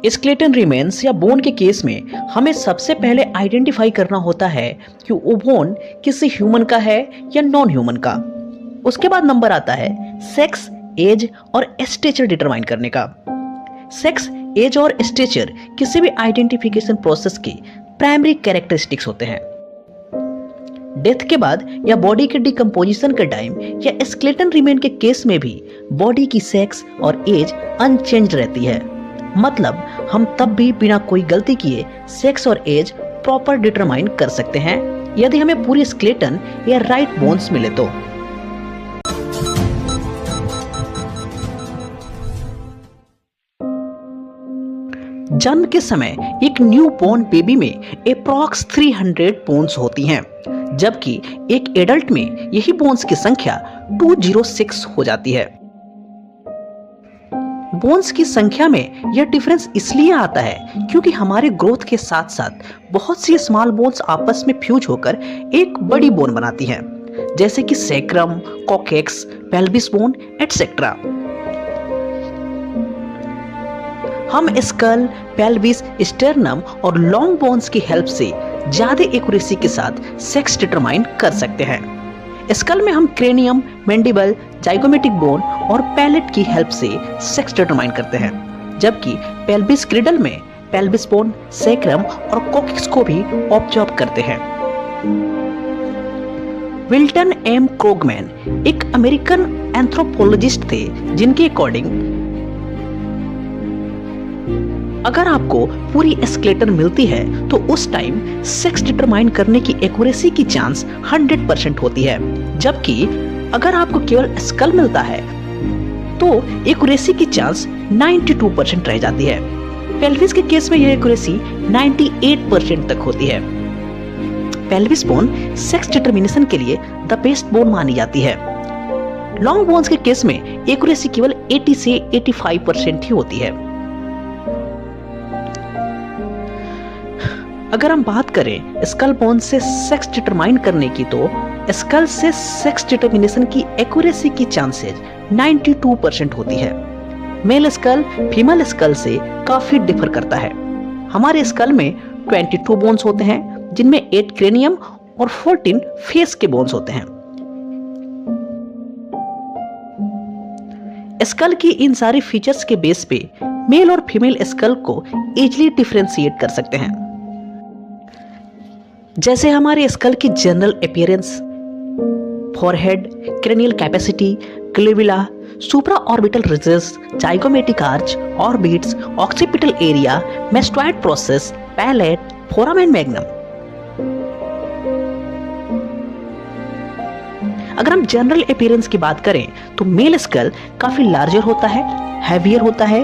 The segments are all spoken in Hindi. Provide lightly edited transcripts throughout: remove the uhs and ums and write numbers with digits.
स्केलेटन रिमेन्स या बोन के केस में हमें सबसे पहले आइडेंटिफाई करना होता है कि वो बोन किसी ह्यूमन का है या नॉन ह्यूमन का। उसके बाद नंबर आता है सेक्स, एज और स्टेचर डिटरमाइन करने का। सेक्स, एज और स्टेचर किसी भी आइडेंटिफिकेशन प्रोसेस की प्राइमरी कैरेक्टरिस्टिक्स होते हैं। डेथ के बाद या बॉडी के डिकम्पोजिशन के टाइम या स्केलेटन रिमेन के केस में भी बॉडी की सेक्स और एज अनचेंज्ड रहती है। मतलब हम तब भी बिना कोई गलती किए सेक्स और एज प्रॉपर डिटरमाइन कर सकते हैं यदि हमें पूरी स्केलेटन या राइट बोन्स मिले तो। जन्म के समय एक न्यू बॉर्न बेबी में अप्रॉक्स 300 बोन्स होती हैं, जबकि एक एडल्ट में यही बोन्स की संख्या 206 हो जाती है। बोन्स की संख्या में यह डिफरेंस इसलिए आता है क्योंकि हमारे ग्रोथ के साथ साथ बहुत सी स्मॉल बोन्स आपस में फ्यूज होकर एक बड़ी बोन बनाती हैं, जैसे कि sacrum, coccyx, pelvis bone etcetera. हम स्कल, पेल्विस, स्टर्नम और लॉन्ग बोन्स की हेल्प से ज्यादा एक्यूरेसी के साथ सेक्स डिटरमाइन कर सकते हैं। स्कल में हम क्रेनियम, मैंडिबल, जाइगोमेटिक बोन और पैलेट की हेल्प से सेक्स डिटरमाइन करते हैं, जबकि पेल्विस क्रिडल में पेल्विस बोन, सैक्रम और कॉकेक्स को भी ऑब्जर्व करते हैं। विल्टन एम क्रोगमैन एक अमेरिकन एंथ्रोपोलॉजिस्ट थे जिनके अकॉर्डिंग अगर आपको पूरी स्केलेटन मिलती है तो उस टाइम सेक्स डिटरमाइन करने की एक्यूरेसी की चांस 100% होती है, जबकि अगर आपको केवल स्कल मिलता है तो एक्यूरेसी की चांस 92% रह जाती है। पेल्विस के केस में यह एक्यूरेसी 98% तक होती है। पेल्विस बोन सेक्स डिटरमिनेशन के लिए द बेस्ट बोन मानी जाती है। लॉन्ग बोन्स के केस में एक्यूरेसी केवल 80 से 85% ही होती है। अगर हम बात करें स्कल बोन से सेक्स डिटरमाइन करने की तो स्कल से सेक्स डिटरमिनेशन की एक्यूरेसी की चांसेस 92% होती है। मेल स्कल फीमेल स्कल से काफी डिफर करता है। हमारे स्कल में 22 बोन्स होते हैं, जिनमें 8 क्रेनियम और 14 फेस के बोन्स होते हैं। स्कल की इन सारी फीचर्स के बेस पे मेल और फीमेल स्कल को इजीली डिफरेंशिएट कर सकते हैं, जैसे हमारे स्कल की general appearance, forehead, cranial capacity, glabella, supra orbital ridges, zygomatic arch, orbits, occipital area, mastoid process, palate, foramen magnum. अगर हम जनरल अपीयरेंस की बात करें तो मेल स्कल काफी लार्जर होता है, हैवियर होता है,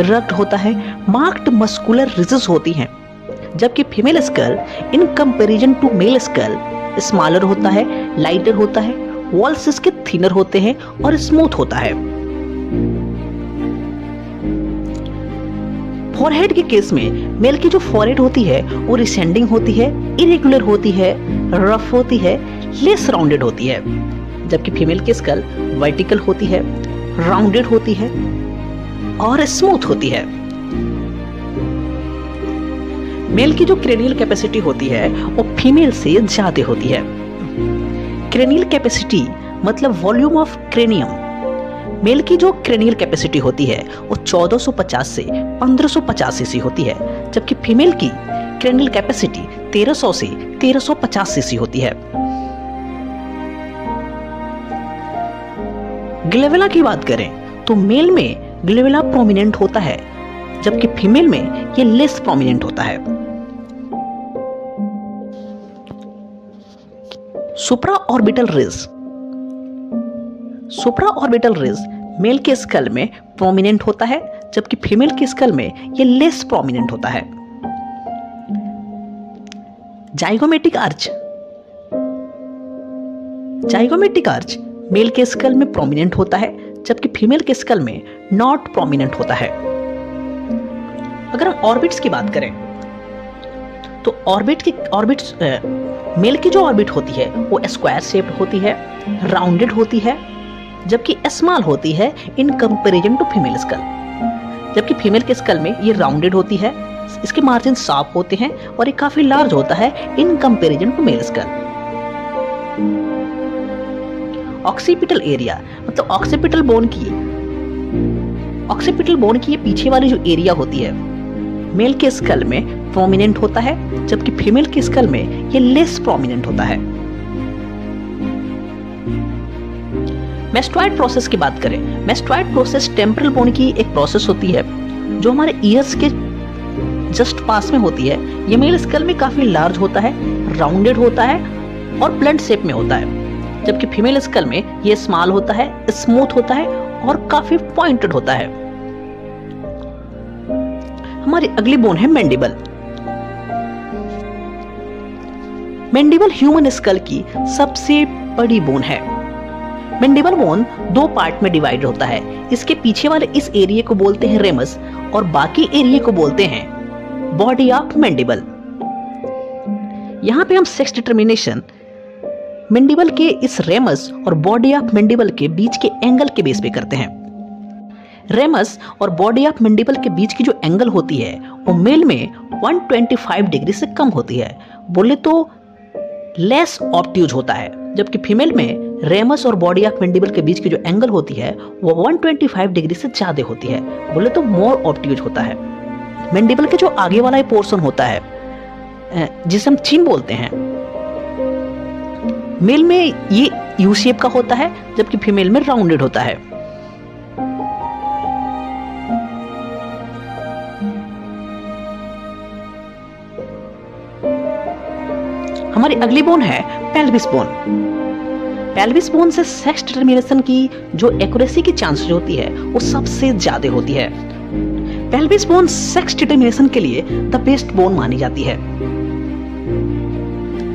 रग्ड होता है, मार्क्ड मस्कुलर रिजेस होती हैं, जबकि female skull in comparison to male skull smaller होता है, लाइटर होता है, वॉल्स इसके थिनर होते हैं और स्मूथ होता है। फोरहेड के केस में मेल की जो फोरहेड होती है वो रिसेंडिंग होती है, इरेगुलर होती है, रफ होती है, लेस राउंडेड होती है, जबकि फीमेल की स्कल वर्टिकल होती है, राउंडेड होती है और स्मूथ होती है। मेल की जो क्रेनियल कैपेसिटी होती है वो फीमेल से ज्यादा होती है। क्रेनियल कैपेसिटी मतलब वॉल्यूम ऑफ क्रेनियम। मेल की जो क्रेनियल कैपेसिटी होती है वो 1450 से 1550 सीसी होती है, जबकि फीमेल की क्रेनियल कैपेसिटी 1300 से 1350 सीसी होती है। ग्लेविला की बात करें तो मेल में ग्लेविला प्रोमिनेंट होता है, जबकि फीमेल में ये लेस प्रोमिनेंट होता है। सुप्रा ऑर्बिटल रिज। सुप्रा ऑर्बिटल रिज मेल के स्कल में प्रोमिनेंट होता है, जबकि फीमेल के स्कल में ये लेस प्रोमिनेंट होता है। Zygomatic arch. Zygomatic arch male के स्कल में प्रोमिनेंट होता है, जबकि फीमेल के स्कल में नॉट प्रोमिनेंट होता है। अगर हम ऑर्बिट्स की बात करें तो ऑर्बिट्स मेल की जो ऑर्बिट होती है वो स्क्वायर शेप्ड होती है, राउंडेड होती है, जबकि स्मॉल होती है in comparison to female skull. जबकि फीमेल के स्कल में ये राउंडेड होती है, इसके मार्जिन साफ होते हैं और ये काफी लार्ज होता है in comparison to male skull. Occipital area मतलब ऑक्सीपिटल बोन की ये पीछे वाली जो एरिया होती है मेल के स्कल में प्रोमिनेंट होता है, जबकि फीमेल के स्कल में ये लेस प्रोमिनेंट होता है। मेस्टॉइड प्रोसेस की बात करें, मेस्टॉइड प्रोसेस टेम्पोरल बोन की एक प्रोसेस होती है जो हमारे ईयर्स के जस्ट पास में होती है। ये मेल स्कल में काफी लार्ज होता है, राउंडेड होता है और ब्लंट शेप में होता है, जबकि फीमेल स्कल में ये स्मॉल होता है, स्मूथ होता है और काफी पॉइंटेड होता है। हमारी अगली बोन है मैंडिबल। मैंडिबल ह्यूमन स्कल की सबसे बड़ी बोन है। मैंडिबल बोन दो पार्ट में डिवाइड होता है। इसके पीछे वाले इस एरिया को बोलते हैं रेमस और बाकी एरिया को बोलते हैं बॉडी ऑफ मैंडिबल। यहां पे हम सेक्स डिटर्मिनेशन मैंडिबल के इस रेमस और बॉडी ऑफ मैंडिबल के बीच के एंगल के बेस पे करते हैं। रेमस और बॉडी ऑफ मैंडिबल के बीच की जो एंगल होती है वो मेल में 125 डिग्री से कम होती है, बोले तो लेस ऑब्ट्यूज होता है, जबकि फीमेल में रेमस और बॉडी ऑफ मैंडिबल के बीच की जो एंगल होती है वो 125 डिग्री से ज्यादा होती है, बोले तो मोर ऑब्ट्यूज होता है। मैंडिबल के जो आगे वाला पोर्शन होता है जिसे हम चिन बोलते हैं, मेल में ये यू शेप का होता है, जबकि फीमेल में राउंडेड होता है। हमारी अगली बोन है पेल्विस बोन। पेल्विस बोन से सेक्स डिटर्मिनेशन की जो एक्यूरेसी की चांसेस होती है वो सबसे ज्यादा होती है। पेल्विस बोन सेक्स डिटर्मिनेशन के लिए द बेस्ट बोन मानी जाती है।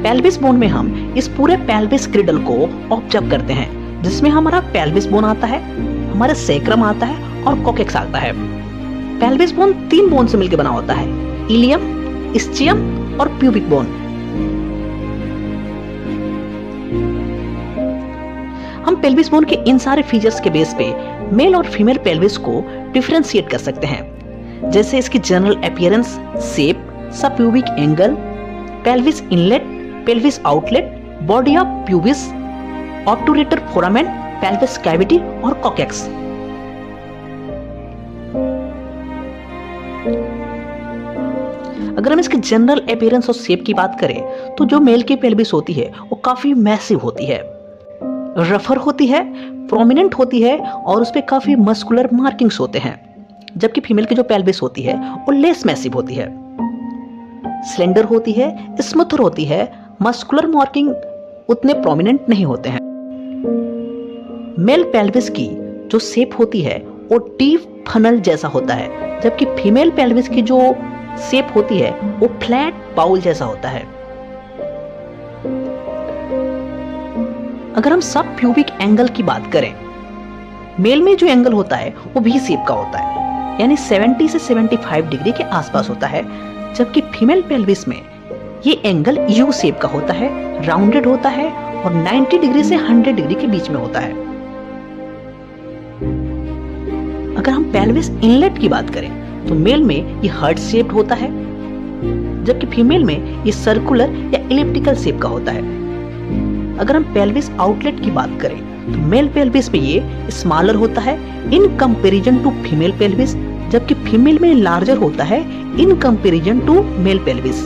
पेल्विस बोन में हम इस पूरे पेल्विस क्रिडल को ऑब्जर्व करते हैं, जिसमें हमारा पेल्विस बोन आता है, हमारा सैक्रम आता है और कोकेक्स आता है। पेल्विस बोन 3 बोन से मिलकर बना होता है, इलियम, इस्चियम और प्यूबिक बोन। हम पेल्विस बोन के इन सारे फीचर्स के बेस पे मेल और फीमेल पेल्विस को डिफरेंशिएट कर सकते हैं, जैसे इसकी general appearance, shape, subpubic angle, pelvis inlet, pelvis outlet, body of pubis, obturator foramen, pelvis cavity और कोकेक्स। अगर हम इसके जनरल अपीयरेंस और शेप की बात करें तो जो मेल की पेल्विस होती है वो काफी मैसिव होती है, रफर होती है, प्रोमिनेंट होती है और उस पे काफी मस्कुलर मार्किंग्स होते हैं, जबकि फीमेल की जो पेल्विस होती है वो लेस मैसिव होती है, स्लेंडर होती है, स्मूथर होती है, मस्कुलर मार्किंग उतने प्रोमिनेंट नहीं होते हैं। मेल पेल्विस की जो शेप होती है वो डीप फनल जैसा होता है, जबकि फीमेल पेल्विस की जो शेप होती है वो फ्लैट बाउल जैसा होता है। अगर हम सब प्यूबिक एंगल की बात करें, मेल में जो एंगल होता है वो भी शेप का होता है, यानी 70 से 75 डिग्री के आसपास होता है, जबकि फीमेल पेल्विस में ये एंगल यू शेप का होता है, राउंडेड होता है और 90 डिग्री से 100 डिग्री के बीच में होता है। अगर हम पेल्विस इनलेट की बात करें तो मेल में ये हार्ट शेप्ड होता है, जबकि फीमेल में ये सर्कुलर या इलिप्टिकल शेप का होता है। अगर हम पेल्विस आउटलेट की बात करें तो मेल पेल्विस में ये स्मॉलर होता है in comparison to female pelvis, जबकि फीमेल में लार्जर होता है in comparison to male pelvis.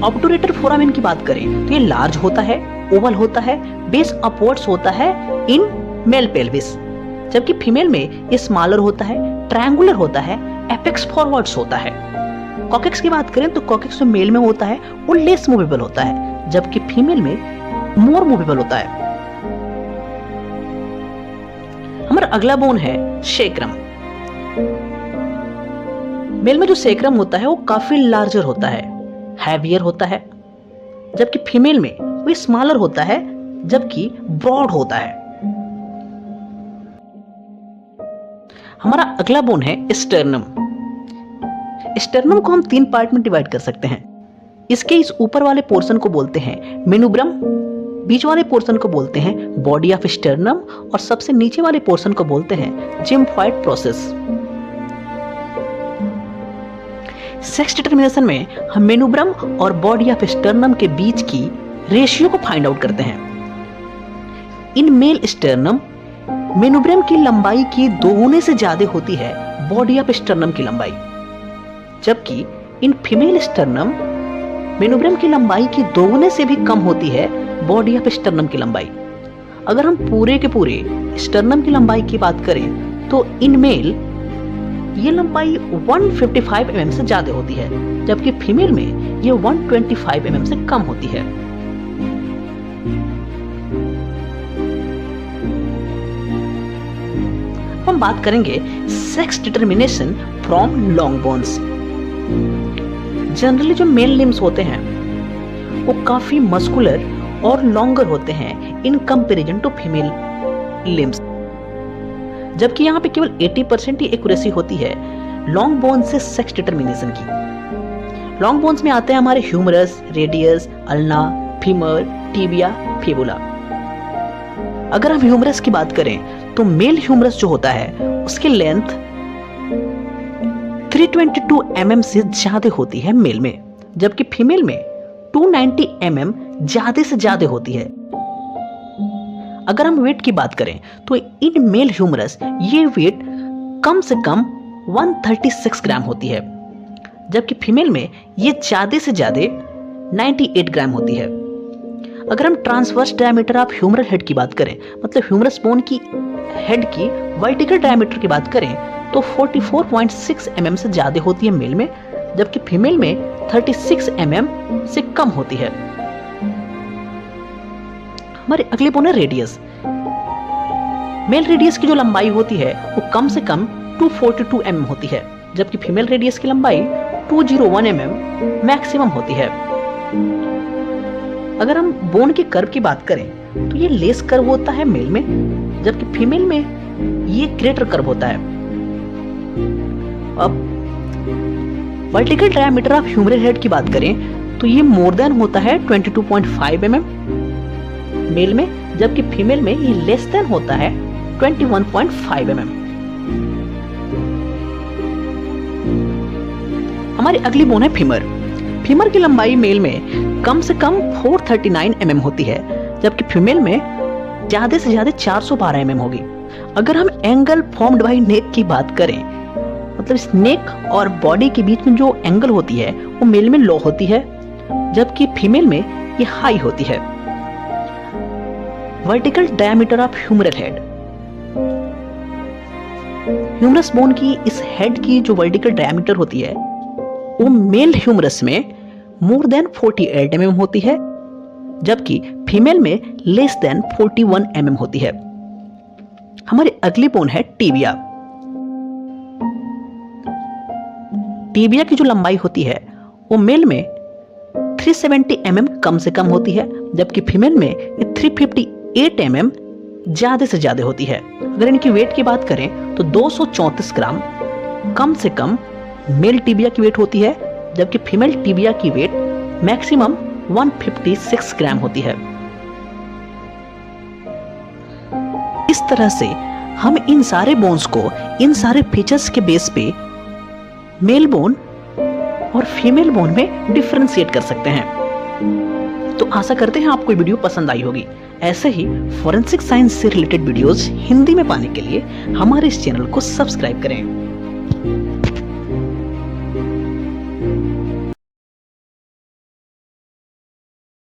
Obturator foramen की बात करें तो ये लार्ज होता है, ओवल होता है, बेस अपवर्ड्स होता है इन मेल पेल्विस, जबकि फीमेल में ये स्मॉलर होता है, ट्रायंगुलर होता है, एपेक्स फॉरवर्ड्स होता है। कोकेक्स की बात करें तो कोकेक्स जो मेल में होता है वो लेस मूवेबल होता है, जबकि फीमेल में मोर मूवेबल होता है। हमारा अगला बोन है सैक्रम। मेल में जो सैक्रम होता है वो काफी लार्जर होता है, हैवियर होता है, जबकि फीमेल में वो स्मॉलर होता है, जबकि ब्रॉड होता है। हमारा अगला बोन है स्टर्नम। स्टर्नम को हम 3 पार्ट में डिवाइड कर सकते हैं। इसके इस ऊपर वाले पोर्शन को बोलते हैं मेनुब्रम, बीच वाले पोर्शन को बोलते हैं बॉडी ऑफ स्टर्नम और सबसे नीचे वाले पोर्शन को बोलते हैं जिम्फॉइड प्रोसेस। सेक्स डिटरमिनेशन में हम मेनुब्रम और बॉडी ऑफ स्टर्नम के बीच की रेशियो को फाइंड आउट करते हैं। इन मेल स्टर्नम मेनुब्रम की लंबाई की दोगुने से ज्यादा होती है बॉडी ऑफ स्टर्नम की लंबाई, जबकि इन फीमेल स्टर्नम मेनुब्रम की लंबाई की दोगुने से भी कम होती है बॉडी ऑफ स्टर्नम की लंबाई। अगर हम पूरे के पूरे स्टर्नम की लंबाई की बात करें तो इन मेल ये लंबाई 155 mm से ज्यादा होती है, जबकि फीमेल में ये 125 mm से कम होती है। हम बात करेंगे sex determination from long bones. Generally जो मेल लिम्स होते हैं वो काफी मस्कुलर और लॉन्गर होते हैं in comparison to female limbs, जबकि यहाँ पे केवल 80% ही एक्यूरेसी होती है लॉन्ग बोन से सेक्स डिटरमिनेशन की। लॉन्ग बोन्स में आते हैं हमारे humerus, radius, ulna, femur, tibia, fibula. अगर हम ह्यूमरस की बात करें तो मेल ह्यूमरस जो होता है उसकी लेंथ 322 mm से ज्यादा होती है मेल में, जबकि फीमेल में 290 mm ज्यादा से ज्यादा होती है। अगर हम वेट की बात करें तो इन मेल ह्यूमरस ये वेट कम से कम 136 ग्राम होती है, जबकि फीमेल में ये ज्यादा से ज्यादा 98 ग्राम होती है। अगर हम transverse diameter of humeral head की बात करें, मतलब ह्यूमरस बोन की हेड की वर्टिकल डायमीटर की बात करें तो 44.6 mm से ज्यादा होती है मेल में, जबकि फीमेल में 36 mm से कम होती है। हमारे अगले बोन है रेडियस। मेल रेडियस की जो लंबाई होती है वो कम से कम 242 mm होती है, जबकि फीमेल रेडियस की लंबाई 201 mm मैक्सिमम होती है। अगर हम बोन के कर्व की बात करें तो ये लेस कर्व होता है मेल में, जबकि फीमेल में ये ग्रेटर कर्व होता है। अब vertical diameter of humeral head की बात करें तो ये मोर देन होता है 22.5 mm मेल में, जबकि फीमेल में ये लेस देन होता है 21.5 mm। हमारी अगली बोन है फीमर। फीमर की लंबाई मेल में कम से कम 439 mm होती है, जबकि फीमेल में ज्यादा से ज्यादा 412 mm होगी। अगर हम एंगल फॉर्म्ड बाय नेक की बात करें, मतलब इस नेक और बॉडी के बीच में जो एंगल होती है वो मेल में लो होती है, जबकि फीमेल में ये हाई होती है। Vertical diameter of humeral head. Humerus bone की इस हेड की जो वर्टिकल डायमीटर होती है वो मेल ह्यूमरस में मोर देन 48 mm होती है, जबकि फीमेल में लेस देन 41 mm होती है। हमारी अगली बोन है टिबिया। टिबिया की जो लंबाई होती है वो मेल में 370 mm कम से कम होती है, जबकि फीमेल में 358 mm ज्यादा से ज्यादा होती है। अगर इनकी वेट की बात करें तो 234 ग्राम कम से कम मेल टिबिया की वेट होती है, जबकि फीमेल टिबिया की वेट मैक्सिमम 156 ग्राम होती है। इस तरह से हम इन सारे बोन्स को, इन सारे फीचर्स के बेस पे मेल बोन और फीमेल बोन में डिफरेंशिएट कर सकते हैं। तो आशा करते हैं आपको ये वीडियो पसंद आई होगी। ऐसे ही फोरेंसिक साइंस से रिलेटेड वीडियोस हिंदी में पाने के लिए हमारे इस चैनल को सब्सक्राइब करें।